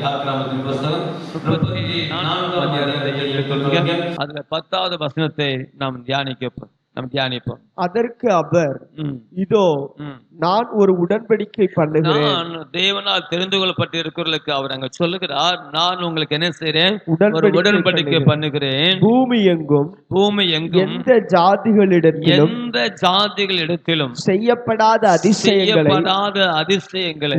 யாத்ராமத்தின் புஸ்தகம் 34ஆம் அதிகாரத்தை எடுத்துக்கொள்ளுங்க. அதுல 10வது வசனத்தை நாம் தியானிப்போம். அதற்கு அவர், ம். இதோ ம். நான் ஒரு உடன்படிக்கை பண்ணுகிறேன். நான் தேவனால் தெரிந்து கொள்ளப்பட்டிருக்கிறவர்களுக்கு அவர் அங்க சொல்லுகிறார், நான் உங்களுக்கு என்ன செய்றேன்? ஒரு உடன்படிக்கை உடன்படிக்கை பண்ணுகிறேன். பூமி எங்கும் எந்த ஜாதிகளிடத்திலும் செய்யப்படாத அதிசயங்களை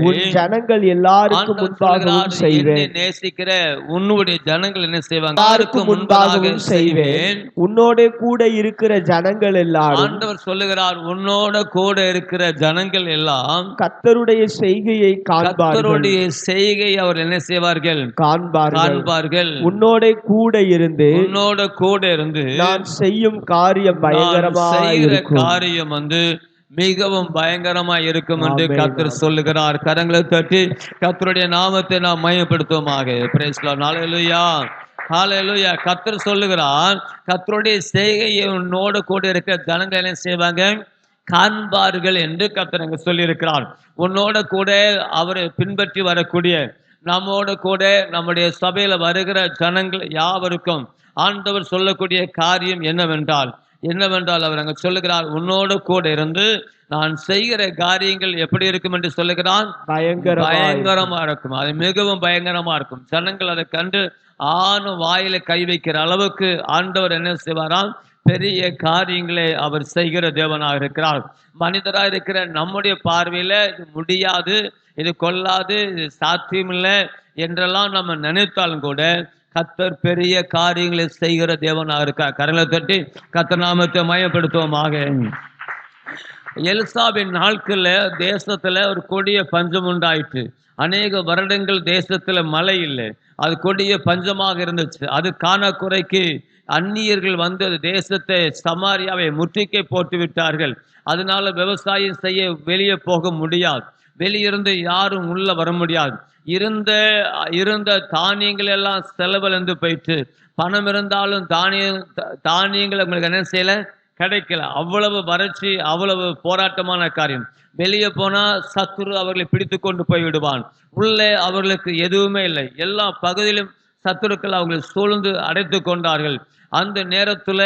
உன் ஜனங்கள் எல்லாருக்கும் முன்பாகவும் செய்வேன். என்னை நேசிக்கிற உன்னுடைய ஜனங்கள் என்ன செய்வாங்க? எல்லாருக்கும் முன்பாக செய்வேன். உன்னோட கூட இருக்கிற ஜனங்கள் எல்லாரும், ஆண்டவர் சொல்லுகிறார், உன்னோட கூட இருக்கிற ஜனங்கள் எல்லாம் கர்த்தருடைய செய்கையை காண்பார்கள். கர்த்தருடைய செய்கை அவர் என்ன செய்வார்கள்? காண்பார்கள். உன்னோட கூட இருந்து நான் செய்யும் காரியம் காரியம் வந்து மிகவும் பயங்கரமாய் இருக்கும் என்று கர்த்தர் சொல்லுகிறார். கரங்களை தட்டி கர்த்தருடைய நாமத்தை நாம் மையப்படுத்துவோமாக. Price the Lord. ஹல்லேலூயா, ஹல்லேலூயா. கர்த்தர் சொல்லுகிறார், கர்த்தருடைய செய்கையை உன்னோட கூட இருக்கிற ஜனங்கள் என்ன செய்வாங்க? காண்பார்கள் என்று கர்த்தர் அங்க சொல்லி இருக்கிறார். உன்னோட கூட அவரை பின்பற்றி வரக்கூடிய, நம்மோட கூட நம்முடைய சபையில வருகிற ஜனங்கள் யாவருக்கும் ஆண்டவர் சொல்லக்கூடிய காரியம் என்னவென்றால் அவர் அங்க சொல்லுகிறார், உன்னோட கூட இருந்து நான் செய்கிற காரியங்கள் எப்படி இருக்கும் என்று சொல்லுகிறான். பயங்கரமா இருக்கும். அது மிகவும் பயங்கரமா இருக்கும். ஜனங்கள் அதை கண்டு வாயில கை வைக்கிற அளவுக்கு ஆண்டவர் என்ன செய்வாராம்? பெரிய காரியங்களை அவர் செய்கிற தேவனாக இருக்கிறார். மனிதராக இருக்கிற நம்முடைய பார்வையில இது முடியாது, இது கொள்ளாது, இது சாத்தியமில்லை என்றெல்லாம் நம்ம நினைத்தாலும் கூட கர்த்தர் பெரிய காரியங்களை செய்கிற தேவனாக இருக்கார். கரங்களை தட்டி கர்த்தர் நாமத்தை மையப்படுத்துவோமாக. எலிசாவின் நாட்கள்ல தேசத்துல ஒரு கொடிய பஞ்சம் உண்டாயிற்று. அநேக வருடங்கள் தேசத்துல மழை இல்லை, அது கொடிய பஞ்சமாக இருந்துச்சு. அது காணக்குறைக்கு அந்நியர்கள் வந்து தேசத்தை சமாரியாவை முற்றுகை போட்டு விட்டார்கள். அதனால விவசாயம் செய்ய வெளியே போக முடியாது, வெளியிருந்து யாரும் உள்ள வர முடியாது. இருந்த தானியங்கள் எல்லாம் செலவிழந்து போயிட்டு, பணம் இருந்தாலும் தானியங்கள் உங்களுக்கு என்ன செய்யல, கிடைக்கல. அவ்வளவு வறட்சி, அவ்வளவு போராட்டமான காரியம். வெளியே போனா சத்துரு அவர்களை பிடித்து கொண்டு போய் விடுவான். உள்ளே அவர்களுக்கு எதுவுமே இல்லை. எல்லா பகுதியிலும் சத்துருக்கள் அவர்களை சூழ்ந்து அடைத்து கொண்டார்கள். அந்த நேரத்துல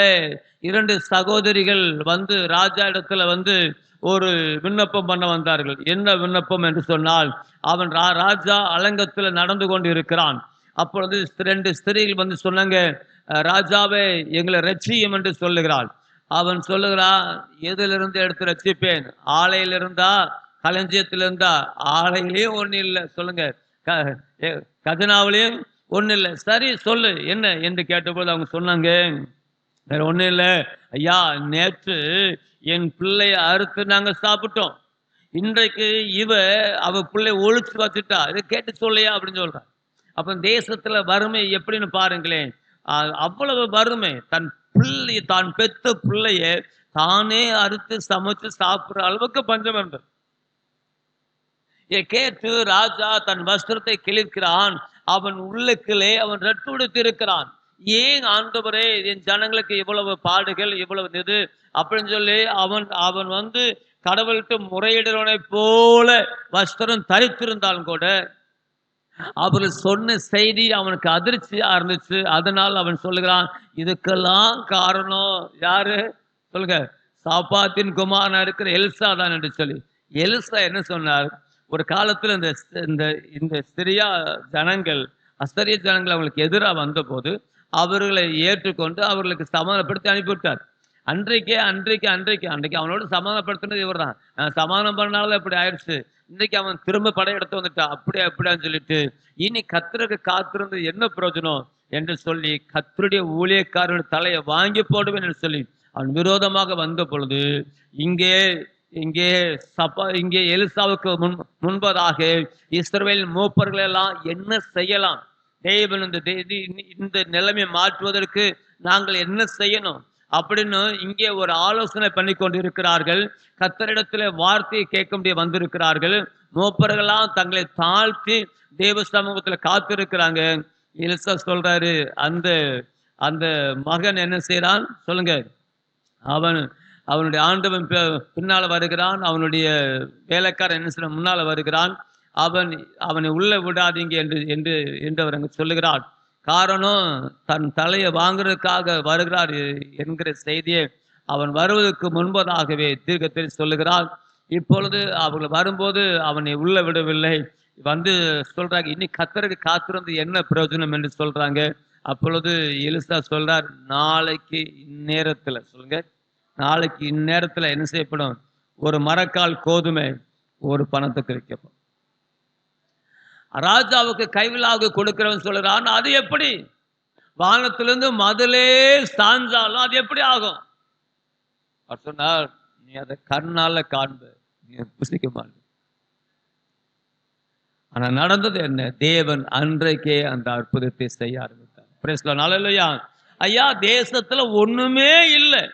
2 சகோதரிகள் வந்து ராஜா இடத்துல வந்து ஒரு விண்ணப்பம் பண்ண வந்தார்கள். என்ன விண்ணப்பம் என்று சொன்னால், அவன் ராஜா அலங்கத்துல நடந்து கொண்டு இருக்கிறான். அப்பொழுது 2 ஸ்திரீகள் வந்து சொன்னாங்க, ராஜாவே எங்களை ரட்சியும் என்று சொல்லுகிறாள். அவன் சொல்லுகிறான், எதிலிருந்து எடுத்து ரட்சிப்பேன்? ஆலையில இருந்தா, களஞ்சியத்துல இருந்தா? ஆலையிலேயும் ஒண்ணு இல்லை. சொல்லுங்க, கஜனாவிலையும் ஒண்ணு இல்லை. சரி சொல்லு என்ன என்று கேட்டபோது அவங்க சொன்னாங்க, வேற ஒண்ணும் இல்லை ஐயா, நேற்று என் பிள்ளைய அறுத்து நாங்க சாப்பிட்டோம். இன்றைக்கு அவ பிள்ளைய ஒழிச்சு வச்சுட்டா, இதை கேட்டு சொல்லையா அப்படின்னு சொல்றான். அப்ப தேசத்துல வறுமை எப்படின்னு பாருங்களேன். அவ்வளவு வறுமை. தான் பெத்த பிள்ளைய தானே அறுத்து சமைச்சு சாப்பிடுற அளவுக்கு பஞ்சம் இருந்தது. கேட்டு ராஜா தன் வஸ்திரத்தை கிழிக்கிறான். அவன் உள்ளுக்குள்ளே அவன் ரட்டுடுத்தி இருக்கிறான். ஏன் ஆண்டவரே என் ஜனங்களுக்கு இவ்வளவு பாடுகள், இவ்வளவு இது அப்படின்னு சொல்லி அவன் வந்து கடவுள்கிட்ட முறையிடுறவனை போல வஸ்திரம் தரித்திருந்தாலும் கூட அவர்கள் சொன்ன செய்தி அவனுக்கு அதிர்ச்சியா இருந்துச்சு. அதனால் அவன் சொல்லுகிறான், இதுக்கெல்லாம் காரணம் யாரு சொல்லுங்க? சாப்பாத்தின் குமாரனா இருக்கிற எலிசா தான் என்று சொல்லி. எலிசா என்ன சொன்னார்? ஒரு காலத்துல இந்த சிரியா ஜனங்கள், அஸ்தரிய ஜனங்கள் அவங்களுக்கு எதிராக வந்த போது அவர்களை ஏற்றுக்கொண்டு அவர்களுக்கு சமாதானப்படுத்தி அனுப்பிவிட்டார். அன்றைக்கு அவனோடு சமாதானப்படுத்தினது இவர் தான். சமாதானம் பண்ணாலும் அப்படி ஆயிடுச்சு. இன்னைக்கு அவன் திரும்ப படையெடுத்து வந்துட்டான். அப்படியான்னு சொல்லிட்டு இனி கர்த்தருக்கு காத்திருந்து என்ன பிரயோஜனம் என்று சொல்லி கர்த்தருடைய ஊழியக்காரனுடைய தலையை வாங்கி போடுவேன் என்று சொல்லி அவன் விரோதமாக வந்த பொழுது இங்கே எலிசாவுக்கு முன்பதாக இஸ்ரவேல் மூப்பர்கள் எல்லாம் என்ன செய்யலாம், தேவன் இந்த நிலைமை மாற்றுவதற்கு நாங்கள் என்ன செய்யணும் அப்படின்னு இங்கே ஒரு ஆலோசனை பண்ணி கொண்டு இருக்கிறார்கள். கர்த்தரிடத்துல வார்த்தையை கேட்க முடிய வந்திருக்கிறார்கள். மூப்பர்களாம் தங்களை தாழ்த்தி தேவ சமூகத்துல காத்திருக்கிறாங்க. எலிசா சொல்றாரு, அந்த மகன் என்ன செய்யறான் சொல்லுங்க? அவனுடைய ஆண்டவன் பின்னால வருகிறான். அவனுடைய வேலைக்காரன் என்ன செய்ய முன்னால வருகிறான். அவனை உள்ள விடாதீங்க என்று என்று என்று அவர் அங்கு சொல்லுகிறார். காரணம், தன் தலையை வாங்குறதுக்காக வருகிறார் என்கிற செய்தியை அவன் வருவதற்கு முன்பதாகவே தீர்க்கதரிசி சொல்லுகிறார். இப்பொழுது அவர்கள் வரும்போது அவனை உள்ள விடவில்லை. வந்து சொல்றாங்க, இனி கர்த்தருக்கு காத்திருந்து என்ன பிரயோஜனம் என்று சொல்றாங்க. அப்பொழுது எலிசா சொல்றார், நாளைக்கு இந்நேரத்துல சொல்லுங்க, நாளைக்கு இந்நேரத்துல என்ன செய்யப்படும்? ஒரு மரக்கால் கோதுமை ஒரு பணத்துக்கு விற்கப்படும். ராஜாவுக்கு கைவிலாக கொடுக்கிறவன் சொல்றான், அது எப்படி? வானத்திலிருந்து மதிலே சாஞ்சாலும் அது எப்படி ஆகும்? அவர் சொன்னார், நீ அதை கண்ணால காண்ப, நீ புசிக்க மாட்ட. ஆனா நடந்தது என்ன? தேவன் அன்றைக்கே அந்த அற்புதத்தை செய்ய ஆரம்பித்தார். Praise the Lord. ஹல்லேலூயா. ஐயா, தேசத்துல ஒண்ணுமே இல்லை.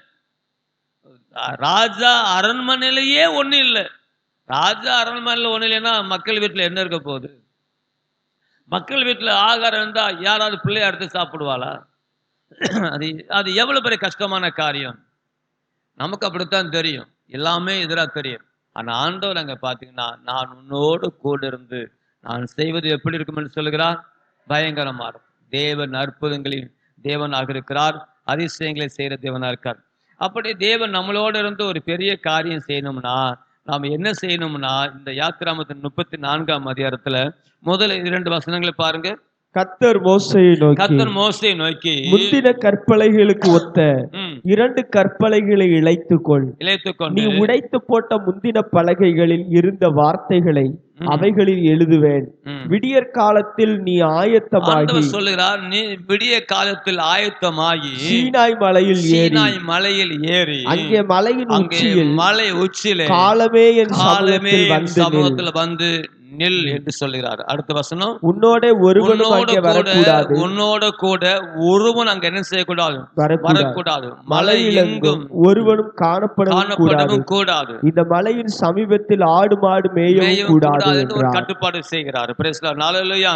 ராஜா அரண்மனையிலேயே ஒண்ணு இல்லை. ராஜா அரண்மனையில ஒண்ணு இல்லைன்னா மக்கள் வீட்டுல என்ன இருக்க போகுது? மக்கள் வீட்டுல ஆகாரம் இருந்தா யாராவது பிள்ளைய எடுத்து சாப்பிடுவாளா? அது அது எவ்வளவு பெரிய கஷ்டமான காரியம். நமக்கு அப்படித்தான் தெரியும், எல்லாமே எதிராக தெரியும். ஆனா ஆண்டவர் அங்க பாத்தீங்கன்னா, நான் உன்னோடு கூட இருந்து நான் செய்வது எப்படி இருக்கும் என்று சொல்லுகிறார். பயங்கரமா இருக்கும். தேவன் அற்புதங்களின் தேவனாக இருக்கிறார், அதிசயங்களை செய்யற தேவனா இருக்கார். அப்படி தேவன் நம்மளோட இருந்து ஒரு பெரிய காரியம் செய்யணும்னா நாம் என்ன செய்யணும்னா, இந்த யாத்திராமத்தின் 34ஆம் அதிகாரத்துல முதல் 2 வசனங்களை பாருங்க. கர்த்தர் மோசேயை நோக்கி முந்தின கற்பலைகளுக்கு ஒத்த 2 கற்பலைகளை இழைத்துக்கொள். நீ உடைத்து போட்ட முந்தின பலகைகளில் இருந்த வார்த்தைகளை அவைகளில் எழுதுவேன். விடியற் காலத்தில் நீ ஆயத்தமாகி சொல்லுகிறார், நீ விடிய காலத்தில் ஆயத்தமாகி சீனாய் மலையில் ஏறி அங்கே மலை உச்சியிலே காலமே என் சமூகத்தில் வந்து நில் என்று சொல்லுகிறார். அடுத்த வசனம், உன்னோட கூட ஒருவன் அங்க என்ன செய்யக்கூடாது? வரக்கூடாது. மலையில் எங்கும் ஒருவனும் காணப்படவும் கூடாது. இந்த மலையின் சமீபத்தில் ஆடு மாடு மேயவும் கூடாது என்று ஒரு கட்டுப்பாடு செய்கிறார். Praise the Lord. ஹல்லேலூயா.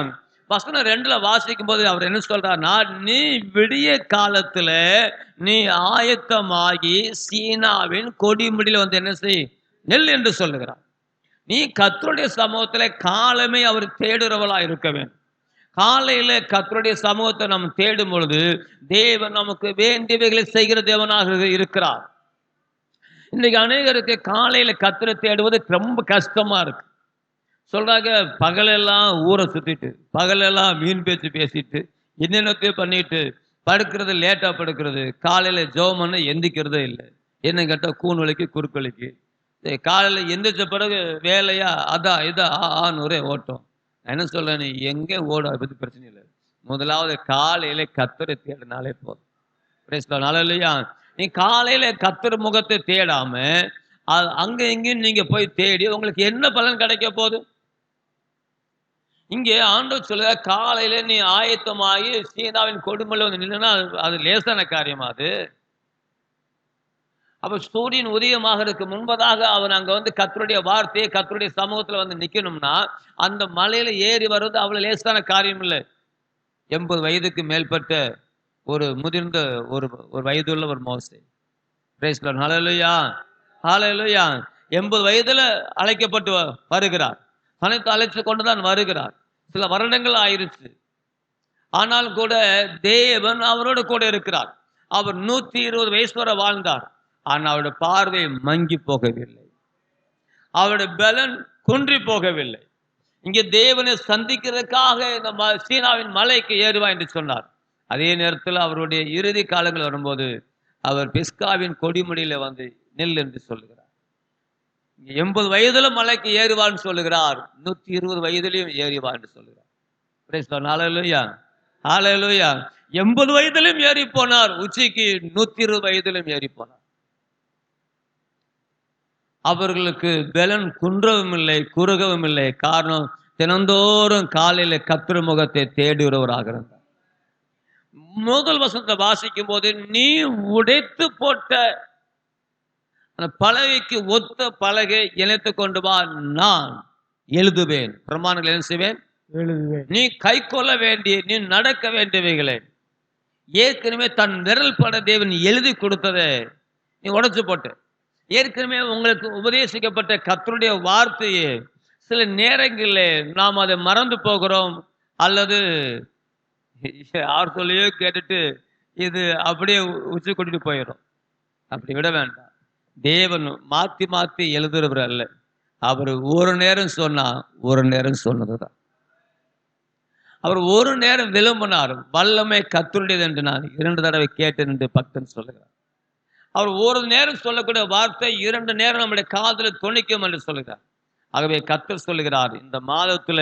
வசனம் 2ல வாசிக்கும் போது அவர் என்ன சொல்றாருன்னா, நீ விடிய காலத்துல நீ ஆயத்தமாகி சீனாவின் கொடிமுடியில வந்து என்ன செய்? நெல் என்று சொல்லுகிறார். நீ கர்த்தருடைய சமூகத்துல காலமே அவர் தேடுறவளா இருக்க வேண்டும். காலையில கர்த்தருடைய சமூகத்தை நம்ம தேடும் பொழுது தேவன் நமக்கு வேண்டியவைகளை செய்கிற தேவனாக இருக்கிறார். இன்னைக்கு அநேகருக்கு காலையில கர்த்தரை தேடுவது ரொம்ப கஷ்டமா இருக்கு. சொல்றாங்க, பகலெல்லாம் ஊரை சுத்திட்டு, பகலெல்லாம் மீன் பேச்சு பேசிட்டு, என்னென்னத்தையும் பண்ணிட்டு படுக்கிறது, லேட்டா படுக்கிறது, காலையில ஜெபம் பண்ண எந்திக்கிறதே இல்லை. என்ன கேட்டா கூண்வலிக்கு குறுக்களிக்கு. காலையில் எந்திரிச்ச பிறகு வேலையா அதான் இதா ஒரே ஓட்டம். நான் என்ன சொல்றேன், நீ எங்கே ஓட பத்தி பிரச்சனை இல்லை. முதலாவது காலையில கர்த்தரை தேடினாலே போதும். Praise the Lord. ஹல்லேலூயா. நீ காலையில கர்த்தர் முகத்தை தேடாம அங்க இங்கேயும் நீங்க போய் தேடி உங்களுக்கு என்ன பலன் கிடைக்க போகுது? இங்கே ஆண்டவர் சொல்ல, காலையில நீ ஆயத்தமாகி சீனாவின் கொடுமலை வந்து நின்னா அது லேசான காரியமா? அது அப்ப சூரியன் உதயமாகிறதுக்கு முன்பதாக அவன் அங்க வந்து கர்த்தருடைய வார்த்தையை கர்த்தருடைய சமூகத்துல வந்து நிக்கணும்னா அந்த மலையில ஏறி வர்றது அவ்வளவு லேசான காரியம் இல்லை. 80 வயதுக்கு மேற்பட்ட ஒரு முதிர்ந்த ஒரு வயதுள்ள ஒரு மோசே. Price the Lord. ஹல்லேலூயா. ஹல்லேலூயா. 80 வயதுல அழைக்கப்பட்டு வருகிறார். தனக்கு அழைத்து கொண்டுதான் வருகிறார். சில வருடங்கள் ஆயிருச்சு. ஆனால் கூட தேவன் அவரோடு கூட இருக்கிறார். அவர் 120 வயசு வரை வாழ்ந்தார். ஆனால் அவருடைய பார்வை மங்கி போகவில்லை, அவருடைய பலன் குன்றி போகவில்லை. இங்கே தேவனை சந்திக்கிறதுக்காக இந்த சீனாவின் மலைக்கு ஏறுவா என்று சொன்னார். அதே நேரத்தில் அவருடைய இறுதி காலங்கள் வரும்போது அவர் பிஸ்காவின் கொடிமுடியில வந்து நெல் என்று சொல்லுகிறார். 80 வயதுல மலைக்கு ஏறுவான்னு சொல்லுகிறார், 120 வயதிலையும் ஏறிவா என்று சொல்லுகிறார். Price the Lord. ஹல்லேலூயா. ஹல்லேலூயா. 80 வயதிலும் ஏறி போனார், உச்சிக்கு 120 வயதிலும் ஏறி போனார். அவர்களுக்கு பலன் குன்றவும் இல்லை, குறுகவும் இல்லை. காரணம், தினந்தோறும் காலையில கர்த்தர் முகத்தை தேடுகிறவராக இருந்தார். முதல் வசனத்தை வாசிக்கும் போது, நீ உடைத்து போட்ட அந்த பலகைக்கு ஒத்த பலகை இணைத்து கொண்டு வா, நான் எழுதுவேன். பிரமாணங்கள் என்ன செய்வேன்? எழுதுவேன். நீ கை கொள்ள வேண்டிய, நீ நடக்க வேண்டியவைகளை ஏற்கனவே தன் விரல் பட தேவன் எழுதி கொடுத்ததை நீ உடைச்சு போட்ட. ஏற்கனவே உங்களுக்கு உபதேசிக்கப்பட்ட கர்த்தருடைய வார்த்தையை சில நேரங்களில் நாம் அதை மறந்து போகிறோம், அல்லது யார் சொல்லியோ கேட்டுட்டு இது அப்படியே உச்சி கொட்டிட்டு போயிடும். அப்படி விட வேண்டாம். தேவன் மாத்தி மாத்தி எழுதுறவர் அல்ல. அவர் ஒரு நேரம் சொன்னா ஒரு நேரம் சொன்னதுதான். அவர் ஒரு நேரம் விளம்பினார், வல்லமை கர்த்தருடையது என்று நான் 2 தடவை கேட்டேன் என்று பக்தன் சொல்லுகிறார். அவர் ஒரு நேரம் சொல்லக்கூடிய வார்த்தை 2 நேரம் நம்முடைய காதில் தொனிக்கும் என்று சொல்லுகிறார். ஆகவே கர்த்தர் சொல்லுகிறார், இந்த மாதத்துல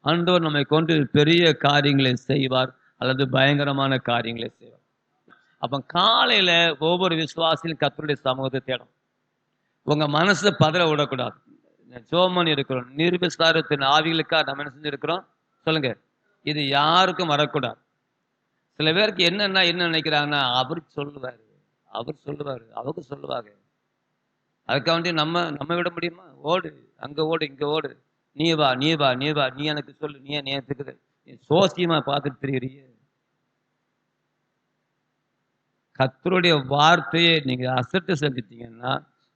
ஆண்டவர் நம்மை கொண்டு பெரிய காரியங்களை செய்வார், அல்லது பயங்கரமான காரியங்களை செய்வார். அப்ப காலையில ஒவ்வொரு விசுவாசியும் கர்த்தருடைய சமூகத்தை தேடும். உங்க மனசை பதற விடக்கூடாது. சோமன் இருக்கிறோம், நிர்விசாரத்தின் ஆவிகளுக்காக நம்ம என்ன செஞ்சிருக்கிறோம் சொல்லுங்க. இது யாருக்கும் வரக்கூடாது. சில பேருக்கு என்ன நினைக்கிறாங்கன்னா, அவர் சொல்லுவாரு, அவங்க சொல்லுவாங்க, அதுக்காண்டி நம்ம விட முடியுமா? ஓடு, அங்க ஓடு, இங்க ஓடு, நீ வா, நீ எனக்கு சொல்லு, நீ எனக்கு சோசியமா பார்த்துட்டு தெரியுறிய. கர்த்தருடைய வார்த்தையை நீங்க அசட்டு செஞ்சிட்டீங்கன்னா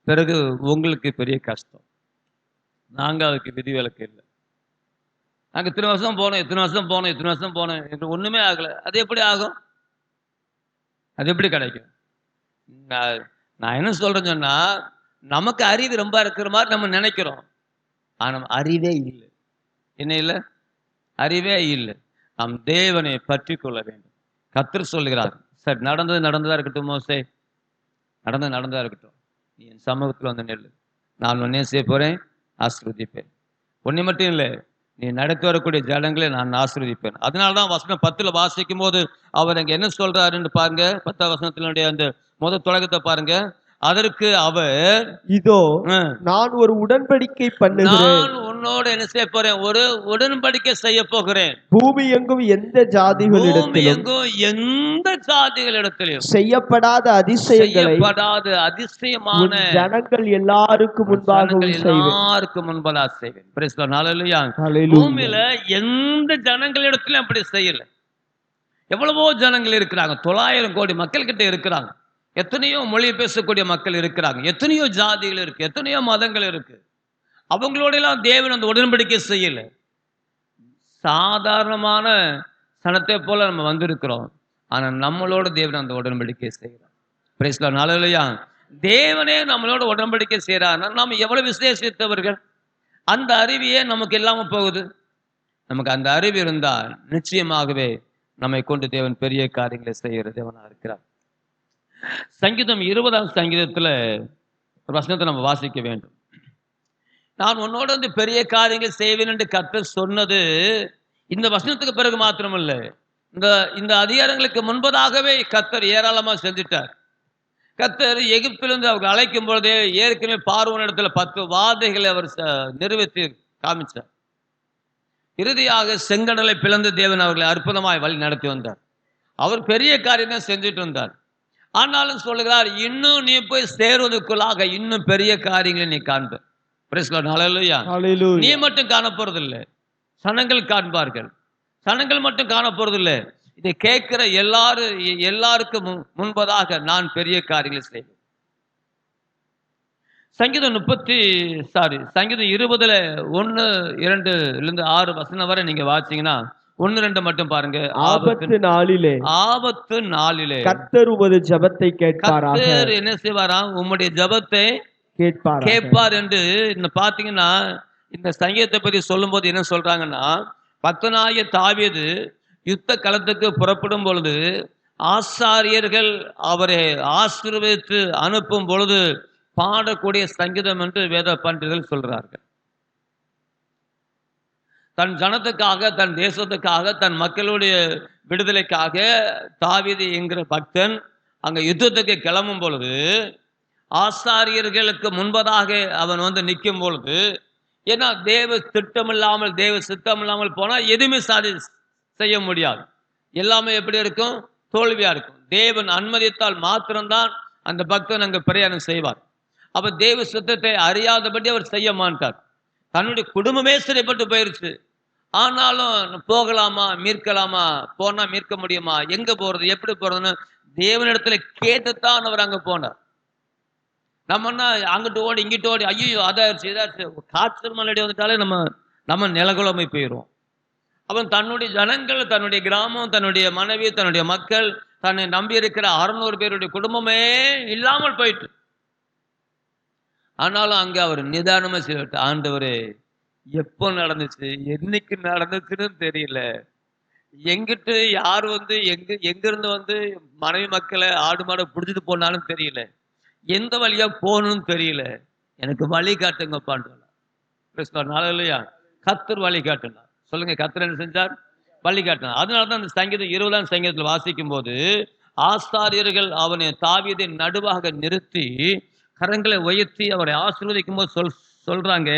பிறகு உங்களுக்கு பெரிய கஷ்டம். நாங்க அதுக்கு விதிவிலக்கு இல்லை. நாங்க இத்தனை வருஷம் போனோம் என்று ஒண்ணுமே ஆகல. அது எப்படி ஆகும்? அது எப்படி கிடைக்கும்? நான் என்ன சொல்றேன்னு சொன்னா, நமக்கு அறிவு ரொம்ப இருக்கிற மாதிரி நம்ம நினைக்கிறோம். ஆனா அறிவே இல்லை. என்ன இல்லை? அறிவே இல்லை. நாம் தேவனை பற்றி கொள்ள வேண்டும். கர்த்தர் சொல்லுகிறார், சரி நடந்ததா இருக்கட்டும் மோசே, நடந்ததா இருக்கட்டும், நீ என் சமூகத்தில் வந்து நெல்லு, நான் உன்னை செய்ய போறேன், ஆசீர்வதிப்பேன். ஒண்ணு மட்டும் இல்லை, நீ நடக்க வரக்கூடிய ஜனங்களை நான் ஆசீர்வதிப்பேன். அதனாலதான் வசனம் 10 வாசிக்கும் போது அவர் அங்க என்ன சொல்றாருன்னு பாருங்க. 10ஆம் வசனத்தினுடைய அந்த முதல் தொடக்கத்தை பாருங்க. அதற்கு அவர், இதோ நான் ஒரு உடன்படிக்கை பண்ணுகிறேன், நான் உன்னோடு என்ன செய்ய போறேன், ஒரு உடன்படிக்கை செய்ய போகிறேன். பூமி எங்கும் எந்த ஜாதிகளிடத்திலும் செய்யப்படாத அதிசயமான ஜனங்கள் எல்லாருக்கும் முன்பாக செய்வேன். பூமியில எந்த ஜனங்களிடத்திலும் அப்படி செய்யல. எவ்வளவோ ஜனங்கள் இருக்கிறாங்க, 900 கோடி மக்கள் கிட்ட இருக்கிறாங்க, எத்தனையோ மொழி பேசக்கூடிய மக்கள் இருக்கிறாங்க, எத்தனையோ ஜாதிகள் இருக்கு, எத்தனையோ மதங்கள் இருக்கு. அவங்களோட எல்லாம் தேவன் அந்த உடன்படிக்கை செய்யல. சாதாரணமான சனத்தை போல நம்ம வந்திருக்கிறோம், ஆனா நம்மளோட தேவன் அந்த உடன்படிக்கை செய்யறார். பிரைஸ் தி லார்ட், ஹல்லேலூயா. தேவனே நம்மளோட உடன்படிக்கை செய்யறாருன்னா நம்ம எவ்வளவு விசேஷித்தவர்கள். அந்த அறிவியே நமக்கு இல்லாம போகுது. நமக்கு அந்த அறிவு இருந்தால் நிச்சயமாகவே நம்மை கொண்டு தேவன் பெரிய காரியங்களை செய்கிற தேவனா இருக்கிறார். சங்கீதம் 20ஆம் சங்கீதத்துல ஒரு வசனத்தை நம்ம வாசிக்க வேண்டும். நான் உன்னோட வந்து பெரிய காரியங்கள் செய்வேன் என்று கர்த்தர் சொன்னது இந்த வசனத்துக்கு பிறகு மாத்திரமல்ல, இந்த அதிகாரங்களுக்கு முன்பதாகவே கர்த்தர் ஏராளமா செஞ்சிட்டார். கர்த்தர் எகிப்திலிருந்து அவர் அழைக்கும் பொழுதே ஏற்கனவே பார்வோனிடத்துல 10 வாதைகளை அவர் நிறைவேற்றி காமிச்சார். இறுதியாக செங்கடலை பிளந்து தேவன் அவர்களை அற்புதமாய் வழி நடத்தி வந்தார். அவர் பெரிய காரியம் தான் செஞ்சுட்டு வந்தார். ஆனாலும் சொல்லுகிறார், இன்னும் நீ போய் சேருவதற்குள்ளாக இன்னும் பெரிய காரியங்களை நீ காண்ப. Price the Lord, hallelujah. நீ மட்டும் காண போறதில்லை, சனங்கள் காண்பார்கள். சனங்கள் மட்டும் காண போறதில்லை, இதை கேட்கிற எல்லாருக்கும் முன்பதாக நான் பெரிய காரியங்களை செய்வேன். சங்கீதம் 20ல 1, 2 6 வசனம் வரை நீங்க வாசிங்கன்னா 1, 2 மட்டும் பாருங்க. ஆபத்து நாளிலே கர்த்தர் உமது ஜெபத்தை கேட்பாராக. கர்த்தர் என்ன செய்வாராம்? உம்முடைய ஜெபத்தை கேட்பார் என்று பாத்தீங்கன்னா, இந்த சங்கீதத்தை பத்தி சொல்லும் போது என்ன சொல்றாங்கன்னா, பக்தனாகிய தாவீது யுத்த களத்துக்கு புறப்படும் பொழுது ஆசாரியர்கள் அவரை ஆசீர்வதித்து அனுப்பும் பொழுது பாடக்கூடிய சங்கீதம் என்று வேத பண்டிதர்கள் சொல்றார்கள். தன் ஜனத்துக்காக, தன் தேசத்துக்காக, தன் மக்களுடைய விடுதலைக்காக தாவீது என்கிற பக்தன் அங்க யுத்தத்துக்கு கிளம்பும் பொழுது ஆசாரியர்களுக்கு முன்பதாக அவன் வந்து நிற்கும் பொழுது, ஏன்னா தேவ திட்டமில்லாமல், தேவ சித்தம் இல்லாமல் போனா எதுவுமே செய்ய முடியாது. எல்லாமே எப்படி இருக்கும்? தோல்வியா இருக்கும். தேவன் அனுமதித்தால் மாத்திரம்தான் அந்த பக்தன் அங்க பிரயாணம் செய்வார். அப்ப தேவ சித்தத்தை அறியாதபடி அவர் செய்ய மாட்டார். தன்னுடைய குடும்பமே சிறைப்பட்டு போயிருச்சு, ஆனாலும் போகலாமா, மீட்கலாமா, போனா மீட்க முடியுமா, எங்க போறது, எப்படி போறதுன்னு தேவனிடத்துல கேட்டுத்தான் அவர் அங்க போனார். நம்மன்னா அங்கிட்டு ஓடி இங்கிட்டு ஓடி ஐயோ அதாச்சு இதாச்சு காய்ச்சல் மலடி வந்துட்டாலே நம்ம நிலகுலமை போயிடும். அவன் தன்னுடைய ஜனங்கள், தன்னுடைய கிராமம், தன்னுடைய மனைவி, தன்னுடைய மக்கள், தன்னை நம்பி இருக்கிற 600 பேருடைய குடும்பமே இல்லாமல் போயிட்டு. ஆனாலும் அங்க அவர் நிதானமா செய்யட்டு, ஆண்டவரே எப்போ நடந்துச்சு, என்னைக்கு நடந்துச்சுன்னு தெரியல, எங்கிட்டு யார் வந்து எங்கிருந்து வந்து மனைவி மக்களை ஆடு மாடை பிடிச்சிட்டு போனாலும் தெரியல, எந்த வழியா போகணும்னு தெரியல, எனக்கு வழி காட்டுங்கப்பான். இல்லையா? கர்த்தர் வழி காட்டினார். சொல்லுங்க, கர்த்தர் என்ன செஞ்சார்? வழி காட்டினார். அதனாலதான் அந்த சங்கீதம் 20ஆம் சங்கீதத்தில் வாசிக்கும் போது ஆசாரியர்கள் அவனை தாவீதை நடுவாக நிறுத்தி கரங்களை உயர்த்தி அவரை ஆசீர்வதிக்கும் போது சொல்றாங்க,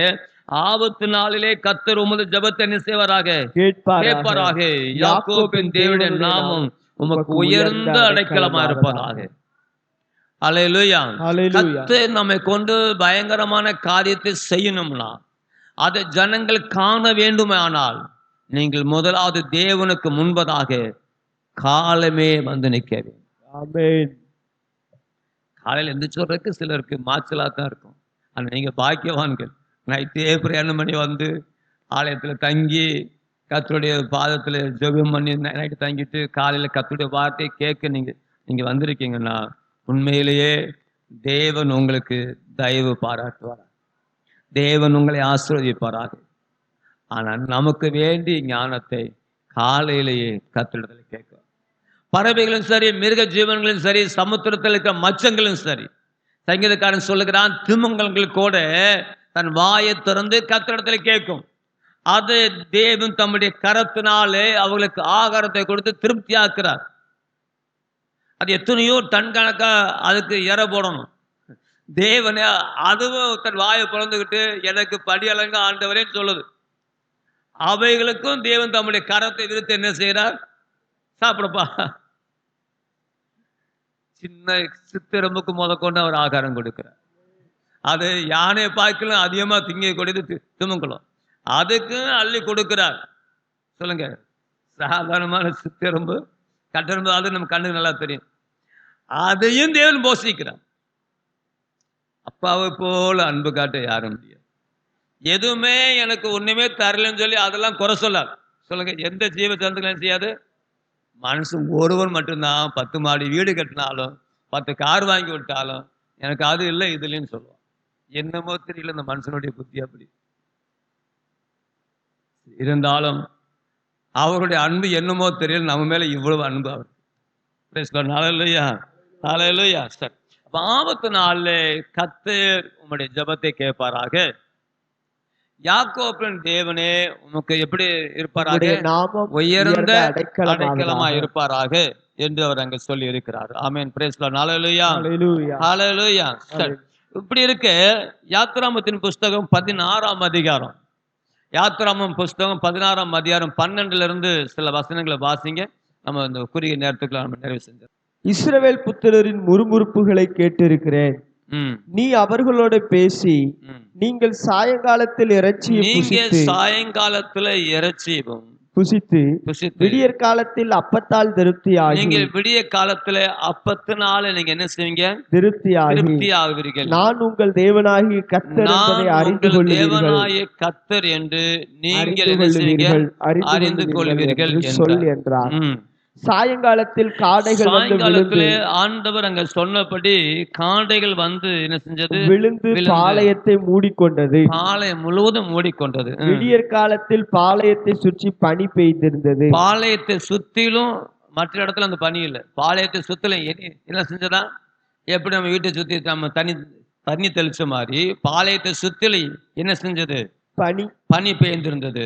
ஆபத்து நாளிலே கர்த்தர் உமது ஜெபத்தை என்ன செய்வாராக? கேட்பாராக. யாக்கோபின் தேவனுடைய நாமம் உமக்கு உயர்ந்த அடைக்கலமா இருப்பதாக. அல்லேலூயா. கர்த்தர் நம்மை கொண்டு பயங்கரமான காரியத்தை செய்யணும்னா, அதை ஜனங்கள் காண வேண்டுமானால், நீங்கள் முதலாவது தேவனுக்கு முன்பதாக காலமே வந்து நிற்க வேண்டும். காலையில் எந்திரிச்சு சொல்றதுக்கு சிலருக்கு மாச்சலா தான் இருக்கும். ஆனா நீங்க பாக்கியவான்கள். நைட்டே பிரயாணம் பண்ணி வந்து ஆலயத்துல தங்கி கர்த்தருடைய பாதத்துல ஜெபம் பண்ணி நைட்டு தங்கிட்டு காலையில கர்த்தருடைய வார்த்தையை கேட்க நீங்க வந்திருக்கீங்கன்னா, உண்மையிலேயே தேவன் உங்களுக்கு தயவு பாராட்டுவார், தேவன் உங்களை ஆசீர்வதிப்பாராக. ஆனால் நமக்கு வேண்டிய ஞானத்தை காலையிலேயே கர்த்தரிடத்தில் கேட்க. பறவைகளும் சரி, மிருக ஜீவன்களும் சரி, சமுத்திரத்தில் இருக்கிற மச்சங்களும் சரி, சங்கீதக்காரன் சொல்லுகிறான், திமிங்கலங்கள் கூட தன் வாயை திறந்து கர்த்தரிடத்தில் கேட்கும். அது தேவன் தம்முடைய கரத்தினாலே அவர்களுக்கு ஆகாரத்தை கொடுத்து திருப்தி ஆக்குறார். அது எத்தனையோ டன் கணக்கா அதுக்கு எற போடணும். தேவனே அதுவும் தன் வாயை பிறந்துகிட்டு எனக்கு படி அலங்க ஆண்டவரேன்னு சொல்லுது. அவைகளுக்கும் தேவன் தம்முடைய கரத்தை விரித்து என்ன செய்யறார்? சாப்பிடப்பா. சின்ன சித்திரம்புக்கு முதற்கொண்டு அவர் ஆகாரம் கொடுக்கிறார். அது யானை பாய்க்கலும் அதிகமா திங்க கொடுத்து திமுங்கலும் அதுக்கும் அள்ளி கொடுக்கிறார். சொல்லுங்க, சாதாரணமான சித்திரம்பு கட்டெரும்பு அது நம்ம கண்ணுக்கு நல்லா தெரியும், அதையும் தேவன் போஷிக்கிறார். அப்பாவை போல அன்பு காட்ட யாரும் முடியாது. எதுவுமே எனக்கு ஒண்ணுமே தரலன்னு சொல்லி அதெல்லாம் குறை சொல்லார். சொல்லுங்க, எந்த ஜீவ ஜந்துக்களையும் செய்யாது. மனுஷன் ஒருவன் மட்டும்தான் 10 மாடி வீடு கட்டினாலும் 10 கார் வாங்கி விட்டாலும் எனக்கு அது இல்லை இது இல்லைன்னு சொல்லுவான். என்னமோ தெரியல, இந்த மனுஷனுடைய புத்தி அப்படி இருந்தாலும் அவருடைய அன்பு என்னமோ தெரியல, நம்ம மேல இவ்வளவு அன்பு அவர். சார், ஆபத்து நாள்ல கர்த்தர் உம்முடைய ஜெபத்தை கேட்பாராக. யாக்கோபின் தேவனே உமக்கு எப்படி இருப்பாராக? உயர்ந்த அடைக்கலமா இருப்பாராக என்று அவர் அங்க சொல்லி இருக்கிறார். Amen. Praise the Lord. Hallelujah. இப்படி இருக்க யாத்ராமத்தின் புஸ்தகம் 16ஆம் அதிகாரம், யாத்ராமம் புஸ்தகம் 16ஆம் அதிகாரம் 12ல இருந்து சில வசனங்களை வாசிங்க. நம்ம இந்த குறுகிய நேரத்துக்குள்ள நம்ம நிறைவு செஞ்சோம். இஸ்ரவேல் புத்திரரின் முறுமுறுப்புகளை கேட்டிருக்கிறேன். நீ அவர்களோட பேசி, நீங்கள் சாயங்காலத்தில் இறைச்சியும் புசித்து விடியற் காலத்தில் அப்பத்தால் திருப்தியாகி, நீங்கள் விடிய காலத்துல அப்பத்தினால நீங்க என்ன செய்வீங்க? திருப்தி ஆகுவீர்கள். நான் உங்கள் தேவனாகிய கர்த்தர் என்பதை கர்த்தர் என்று நீங்கள் என்ன செய்வீங்க? அறிந்து கொள்வீர்கள் என்றார். சாயங்காலத்தில் காடைகள் ஆண்டவர் அங்க சொன்னபடி காடைகள் வந்து என்ன செஞ்சது? விழுந்து பாளையத்தை மூடிக்கொண்டது. பாளையம் முழுவதும் மூடிக்கொண்டது. விடியற் காலத்தில் பாளையத்தை சுற்றி பனி பெய்திருந்தது. பாளையத்தை சுத்திலும் மற்ற இடத்துல அந்த பனி இல்லை. பாளையத்தை சுத்திலும் என்ன செஞ்சதா? எப்படி நம்ம வீட்டை சுத்தி நம்ம தண்ணி தெளிச்ச மாதிரி பாளையத்தை சுத்திலும் என்ன செஞ்சது? பனி பெய்திருந்தது.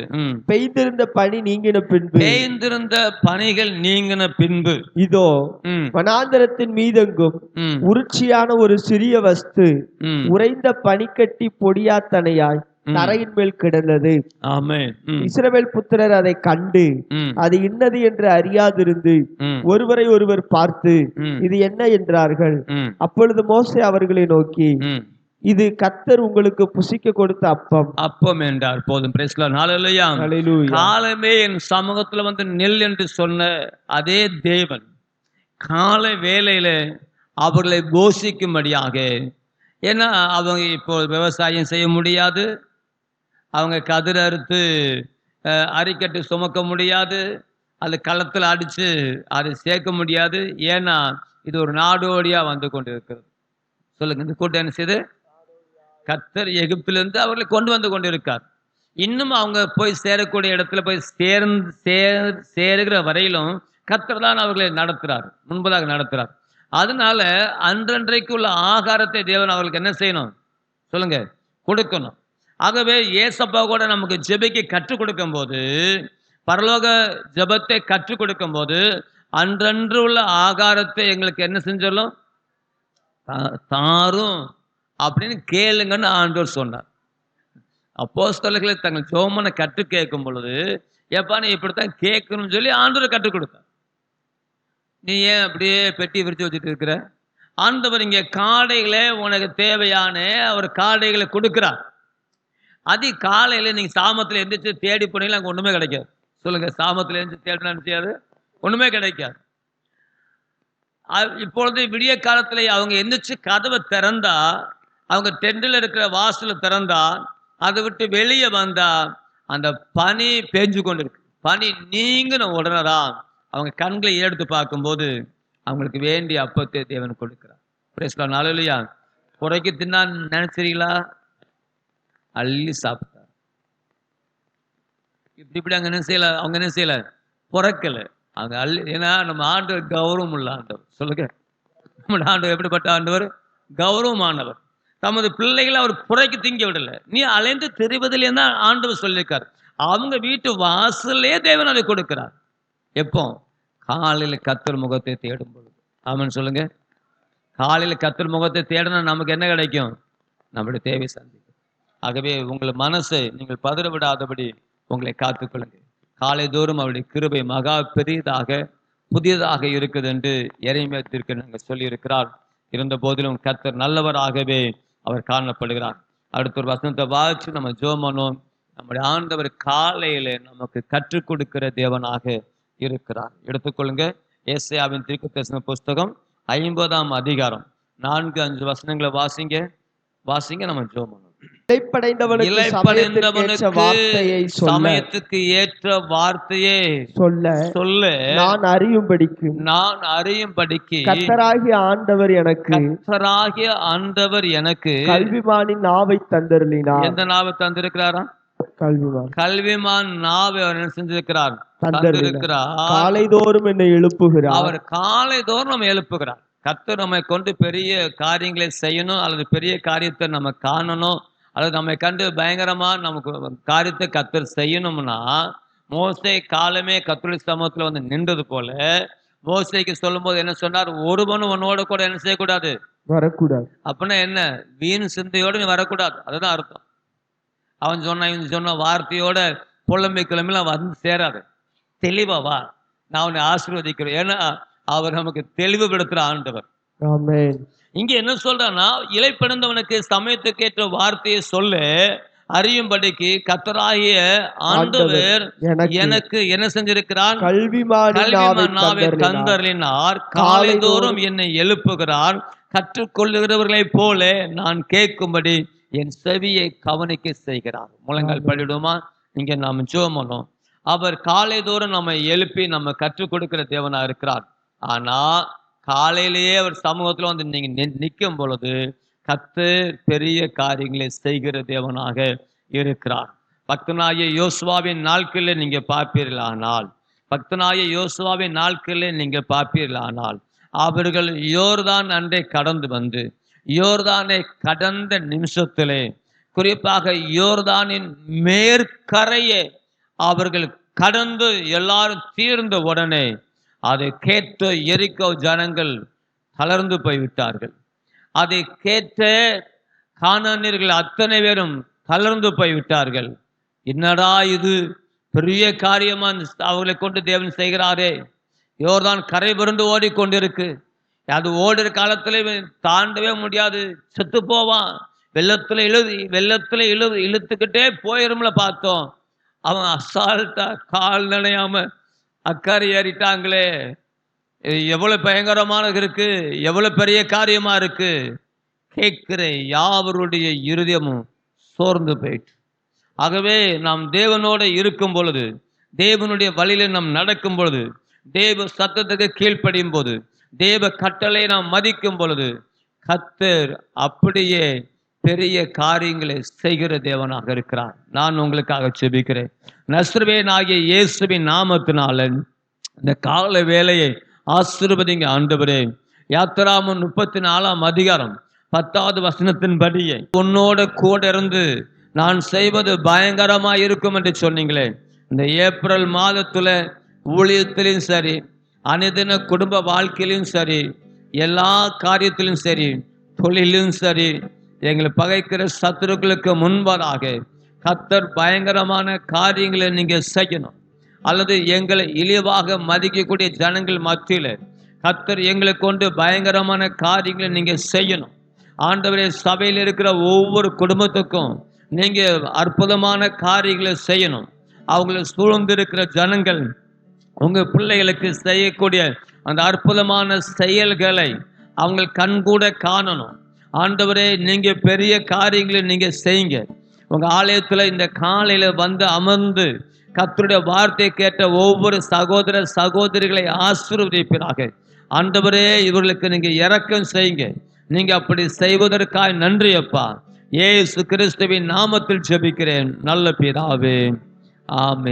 பெய்திருந்த பனி நீங்கின பின்பு, பெய்திருந்த பனிகள் நீங்கின பின்பு, இதோ வனாந்தரத்தின் மீதெங்கும் உருட்சியான ஒரு சிறிய வஸ்து உறைந்த பனிக்கட்டி பொடியாத்தனையாய் தரையின் மேல் கிடந்தது. ஆமென். இஸ்ரவேல் புத்திரர் அதை கண்டு அது இன்னது என்று அறியாதிருந்து ஒருவரை ஒருவர் பார்த்து இது என்ன என்றார்கள். அப்பொழுது மோசே அவர்களை நோக்கி, இது கர்த்தர் உங்களுக்கு புசிக்க கொடுத்த அப்பம் என்றார். போதும். Praise the Lord. ஹல்லேலூயா. காலமே என் சமூகத்துல வந்து நெல் என்று சொன்ன அதே தேவன் காலை வேளையில அவர்களை போஷிக்கும்படியாக ஏன்னா அவங்க இப்போ விவசாயம் செய்ய முடியாது, அவங்க கதிர் அறுத்து அரிக்கட்டு சுமக்க முடியாது, அது களத்தில் அடித்து அதை சேர்க்க முடியாது. ஏன்னா இது ஒரு நாடோடியாக வந்து கொண்டு இருக்கிறது. சொல்லுங்க, இந்த கூட்டம் என்ன செய்யுது? கர்த்தர் எகிப்திலிருந்து அவர்களை கொண்டு வந்து கொண்டிருக்கார். இன்னும் அவங்க போய் சேரக்கூடிய இடத்துல போய் சேருகிற வரையிலும் கர்த்தர் தான் அவர்களை நடத்துறார், முன்பதாக நடத்துறார். அதனால அன்றன்றைக்கு உள்ள ஆகாரத்தை தேவன் அவர்களுக்கு என்ன செய்யணும்? சொல்லுங்க, கொடுக்கணும். ஆகவே ஏசப்பா கூட நமக்கு ஜெபிக்க கற்றுக் கொடுக்கும் போது, பரலோக ஜெபத்தை கற்றுக் கொடுக்கும் போது, அன்றன்று உள்ள ஆகாரத்தை எங்களுக்கு என்ன செஞ்சிடலாம்? தாரும் அப்படின்னு கேளுங்கன்னு ஆண்டவர் சொன்னார். அப்போஸ்தலர்களை தங்கள் ஜெபமனை கற்று கேட்கும் பொழுது, ஏப்பா நீ இப்படித்தான் கேட்கணும்னு சொல்லி ஆண்டவர் கற்றுக் கொடுத்தார். நீ ஏன் அப்படியே பெட்டி விரிச்சு வச்சுட்டு இருக்கிற? ஆண்டவர் இங்கே காடைகள உனக்கு தேவையான அவர் காடைகளை கொடுக்கிறார். அது காலையில நீங்க சாமத்துல எந்திரிச்சு தேடி போனீங்களா அங்க ஒண்ணுமே கிடைக்காது. சொல்லுங்க, சாமத்துல எந்திரிச்சு தேடினா நினைச்சாது ஒண்ணுமே கிடைக்காது. இப்பொழுது விடிய காலத்துல அவங்க எந்திரிச்சு கதவை திறந்தா, அவங்க டெண்டில் இருக்கிற வாசல திறந்தா, அதை விட்டு வெளியே வந்தா அந்த பனி பேஞ்சு கொண்டு இருக்கு. பனி நீங்கின உடனேதான் அவங்க கண்களை எடுத்து பார்க்கும்போது அவங்களுக்கு வேண்டிய அப்பத்தை தேவன் கொடுக்கிறார். பிரேஸ் லார்ட், ஹல்லேலூயா. குறைக்கு தின்னா நினைச்சிருக்கீங்களா? அள்ளி சாப்பிட்டார். இப்படி அங்க என்ன செய்யல, அவங்க என்ன செய்யல, புறக்கல. அவங்க அள்ளி. ஏன்னா நம்ம ஆண்டவர் கௌரவம் உள்ள ஆண்டவர். சொல்லுங்க, நம்ம ஆண்டவர் எப்படிப்பட்ட ஆண்டவர்? கௌரவமானவர். தமது பிள்ளைகளை அவர் புறைக்கு திங்க விடல. நீ அலைந்து தெரிவதிலே தான் ஆண்டவர் சொல்லியிருக்கார். அவங்க வீட்டு வாசலே தேவன் அதை கொடுக்கிறார். எப்போ? காலையில கர்த்தர் முகத்தை தேடும் பொழுது. ஆமென் சொல்லுங்க. காலையில கர்த்தர் முகத்தை தேடினா நமக்கு என்ன கிடைக்கும்? நம்முடைய தேவை சந்திக்கும். ஆகவே உங்கள் மனசை நீங்கள் பதற விடாதபடி உங்களை காத்துக்கொள்ளுங்க. காலை தோறும் அவருடைய கிருபை மகா பெரியதாக புதியதாக இருக்குது என்று எரேமியா தீர்க்கதரிசி சொல்லியிருக்கிறார். இருந்த போதிலும் கர்த்தர் நல்லவராகவே அவர் காணப்படுகிறார். அடுத்த ஒரு வசனத்தை வாசிச்சு நம்ம ஜெபம் பண்ணுவோம். நம்முடைய ஆண்டவர் காலையில நமக்கு கற்றுக் கொடுக்கிற தேவனாக இருக்கிறார். எடுத்துக்கொள்ளுங்க, ஏசாயாவின் தீர்க்கதரிசன புஸ்தகம் 50ஆம் அதிகாரம் 4-5 வசனங்களை வாசிங்க நம்ம ஜெபம் பண்ணுவோம். சமயத்துக்கு ஏற்ற வார்த்தையை சொல்ல நான் அறியும்படிக்கு கர்த்தராகிய ஆண்டவர் எனக்கு கல்விமானின் நாவை தந்தருளினார். எந்த நாவை தந்திருக்கிறாரா? கல்விமான் நாவை அவர் என்ன செஞ்சிருக்கிறார்? தந்திருக்கிறார். காலைதோறும் என்னை எழுப்புகிறார். அவர் காலைதோறும் நம்ம எழுப்புகிறார். கர்த்தர் நம்மை கொண்டு பெரிய காரியங்களை செய்யணும், அல்லது பெரிய காரியத்தை நம்ம காணணும், அல்லது நம்மை கண்டு பயங்கரமா நமக்கு காரியத்தை கர்த்தர் செய்யணும்னா, மோசே காலமே கர்த்தருடைய சமூகத்துல வந்து நின்றது போல மோசேக்கு சொல்லும் போது என்ன சொன்னார்? ஒருவனும் உன்னோட கூட என்ன செய்யக்கூடாது? வரக்கூடாது. அப்படின்னா என்ன? வீண் சிந்தையோடு நீ வரக்கூடாது. அதுதான் அர்த்தம். அவன் சொன்ன வார்த்தையோட புலம்பை கிளம்பிலாம் வந்து சேராது. தெளிவா வா, நான் அவனை ஆசீர்வதிக்கிறேன். ஏன்னா அவர் நமக்கு தெளிவுபடுத்துற ஆண்டவர். ஆமென். இங்க என்ன சொல்றான்னா, இளைப்படைந்தவனுக்கு சமயத்துக்கு ஏற்ற வார்த்தையை சொல்ல அறியும்படிக்கு கர்த்தராகிய ஆண்டவர் எனக்கு என்ன செஞ்சிருக்கிறார்? கல்விமான் நாவை தந்தருளினார். காலைதோறும் என்னை எழுப்புகிறார். கற்றுக்கொள்ளுகிறவர்களை போல நான் கேட்கும்படி என் செவியை கவனிக்க செய்கிறார். முழங்கால் படிடுமா? இங்க நாம் ஜெபம் பண்ணோம். அவர் காலைதோறும் நம்மை எழுப்பி நம்ம கற்றுக் கொடுக்கிற தேவனா இருக்கிறார். ஆனா காலையிலேயே அவர் சமூகத்துல வந்து நீங்க நிற்கும் பொழுது கர்த்தர் பெரிய காரியங்களை செய்கிற தேவனாக இருக்கிறார். பக்தனாகிய யோசுவாவின் நாட்களில் நீங்க பார்ப்பீர்களானால் அவர்கள் யோர்தான் அன்றை கடந்து வந்து யோர்தானை கடந்த நிமிஷத்திலே, குறிப்பாக யோர்தானின் மேற்கரையை அவர்கள் கடந்து எல்லாரும் தீர்ந்த உடனே அதை கேட்ட எரிகோ ஜனங்கள் தளர்ந்து போய்விட்டார்கள். அதை கேட்ட கானானியர்கள் அத்தனை பேரும் தளர்ந்து போய்விட்டார்கள். என்னடா இது பெரிய காரியமா அவர்களை கொண்டு தேவன் செய்கிறாரே, யோர்தான் கரை புரண்டு ஓடிக்கொண்டிருக்கு, அது ஓடுற காலத்துல தாண்டவே முடியாது, செத்து போவான், வெள்ளத்துல இழுத்துக்கிட்டே போயிரும்ல பார்த்தோம். அவன் அசால்ட்டா கால் நனையாம அக்கறை ஏறிட்டாங்களே, எவ்வளவு பயங்கரமானது இருக்கு, எவ்வளவு பெரிய காரியமா இருக்கு. கேட்கிற யாவருடைய இருதயமும் சோர்ந்து போயிட்டு. ஆகவே நாம் தேவனோடு இருக்கும் பொழுது, தேவனுடைய வழியில நாம் நடக்கும் பொழுது, தேவ சத்தத்துக்கு கீழ்ப்படியும் போது, தேவ கட்டளை நாம் மதிக்கும் பொழுது, கர்த்தர் அப்படியே பெரிய காரியங்களை செய்கிற தேவனாக இருக்கிறார். நான் உங்களுக்காக ஜெபிக்கிறேன். நஸ்ரவேனாகிய இயேசுவின் நாமத்தினால இந்த கால வேளையை ஆசீர்வதிங்க ஆண்டவரே. யாத்திராகமம் 34ஆம் அதிகாரம் 10வது வசனத்தின்படியே உன்னோட கூட இருந்து நான் செய்வது பயங்கரமா இருக்கும் என்று சொன்னீங்களே. இந்த ஏப்ரல் மாதத்துல ஊழியத்திலும் சரி, அனுதின குடும்ப வாழ்க்கையிலும் சரி, எல்லா காரியத்திலும் சரி, தொழிலும் சரி, எங்களை பகைக்கிற சத்துருக்களுக்கு முன்பதாக கர்த்தர் பயங்கரமான காரியங்களை நீங்க செய்யணும். அல்லது எங்களை இழிவாக மதிக்கக்கூடிய ஜனங்கள் மத்தியில கர்த்தர் எங்களை கொண்டு பயங்கரமான காரியங்களை நீங்க செய்யணும். ஆண்டவரே, சபையில் இருக்கிற ஒவ்வொரு குடும்பத்துக்கும் நீங்க அற்புதமான காரியங்களை செய்யணும். அவங்களை சூழ்ந்திருக்கிற ஜனங்கள் உங்க பிள்ளைகளுக்கு செய்யக்கூடிய அந்த அற்புதமான செயல்களை அவங்க கண்கூட காணணும். ஆண்டவரே, நீங்க பெரிய காரியங்களை நீங்க செய்யுங்க. உங்க ஆலயத்துல இந்த காலையில வந்து அமர்ந்து கர்த்தருடைய வார்த்தை கேட்ட ஒவ்வொரு சகோதர சகோதரிகளை ஆசீர்வதிப்பீராக. ஆண்டவரே, இவர்களுக்கு நீங்க இரக்கம் செய்யுங்க. நீங்க அப்படி செய்வதற்காக நன்றி அப்பா. இயேசு கிறிஸ்துவின் நாமத்தில் ஜெபிக்கிறேன் நல்ல பிதாவே, ஆமென்.